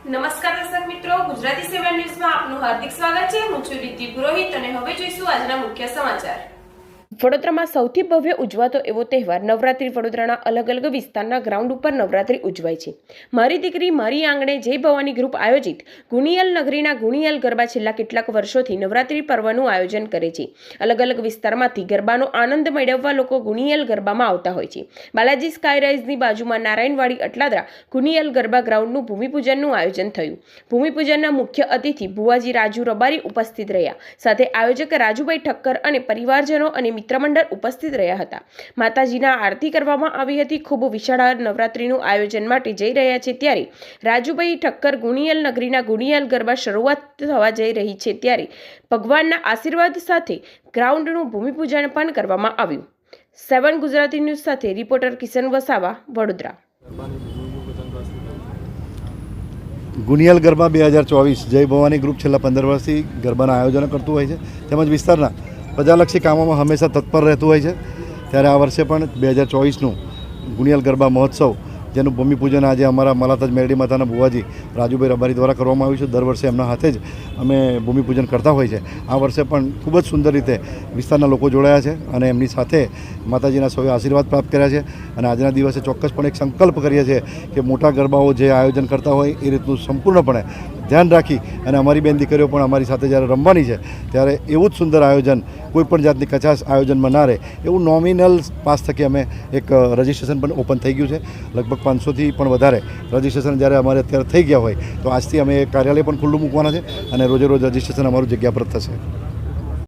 નમસ્કાર દર્શક મિત્રો, ગુજરાતી 7 ન્યૂઝમાં આપનું હાર્દિક સ્વાગત છે। હું છું રીતિ પુરોહિત અને હવે જોઈશું આજના મુખ્ય સમાચાર। વડોદરામાં સૌથી ભવ્ય ઉજવાતો એવો તહેવાર નવરાત્રી વડોદરાના અલગ અલગ વિસ્તારના ગ્રાઉન્ડ ઉપર નવરાત્રી ઉજવાય છે। મારી દીકરી મારી આંગણે જય ભવાની ગ્રુપ આયોજિત ગુણિયલ નગરીના ગુણિયલ ગરબા છેલ્લા કેટલાક વર્ષોથી નવરાત્રી પર્વનું આયોજન કરે છે। અલગ અલગ વિસ્તારમાંથી ગરબાનો આનંદ મેળવવા લોકો ગુણિયલ ગરબામાં આવતા હોય છે। બાલાજી સ્કાયરાઇઝની બાજુમાં નારાયણવાડી અટલાદરા ગુણિયલ ગરબા ગ્રાઉન્ડનું ભૂમિપૂજનનું આયોજન થયું। ભૂમિપૂજનના મુખ્ય અતિથિ ભુવાજી રાજુ રબારી ઉપસ્થિત રહ્યા, સાથે આયોજક રાજુભાઈ ઠક્કર અને પરિવારજનો અને મિત્રમંડળ ઉપસ્થિત રહ્યા હતા। માતાજીના આરતી કરવામાં આવી હતી। ખૂબ વિશાળ નવરાત્રીનું આયોજન માટે જઈ રહ્યા છે ત્યારે રાજુભાઈ ઠક્કર ગુણિયલ નગરીના ગુણિયલ ગરબા શરૂઆત થવા જઈ રહી છે ત્યારે ભગવાનના આશીર્વાદ સાથે ગ્રાઉન્ડનું ભૂમિપૂજન પણ કરવામાં આવ્યું। 7 ગુજરાતી ન્યૂઝ સાથે રિપોર્ટર કિશન વસાવા, વડોદરા। ગુણિયલ ગરબા 2024 જય ભવાની ગ્રુપ છેલ્લા 15 વર્ષથી ગરબાના આયોજનો કરતું હોય છે, તેમજ વિસ્તારના પ્રજાલક્ષી કામોમાં હંમેશા તત્પર રહેતું હોય છે। ત્યારે આ વર્ષે પણ 2024નું ગુણિયલ ગરબા મહોત્સવ, જેનું ભૂમિપૂજન આજે અમારા મલાતજ મેરડી માતાના ભુવાજી રાજુભાઈ રબારી દ્વારા કરવામાં આવ્યું છે। દર વર્ષે એમના હાથે જ અમે ભૂમિપૂજન કરતા હોય છે। આ વર્ષે પણ ખૂબ જ સુંદર રીતે વિસ્તારના લોકો જોડાયા છે અને એમની સાથે માતાજીના સૌએ આશીર્વાદ પ્રાપ્ત કર્યા છે અને આજના દિવસે ચોક્કસપણે એક સંકલ્પ કરીએ છીએ કે મોટા ગરબાઓ જે આયોજન કરતા હોય એ રીતનું સંપૂર્ણપણે ધ્યાન રાખી અને અમારી બેન દીકરીઓ પણ અમારી સાથે જ્યારે રમવાની છે ત્યારે એવું જ સુંદર આયોજન, કોઈપણ જાતની કચાશ આયોજનમાં ના રહે એવું નોમિનલ પાસ થકી અમે એક રજિસ્ટ્રેશન પણ ઓપન થઈ ગયું છે। લગભગ 500થી પણ વધારે રજિસ્ટ્રેશન જ્યારે અમારે અત્યારે થઈ ગયા હોય તો આજથી અમે કાર્યાલય પણ ખુલ્લું મૂકવાના છે અને રોજે રોજ રજિસ્ટ્રેશન અમારું જગ્યા પર થશે।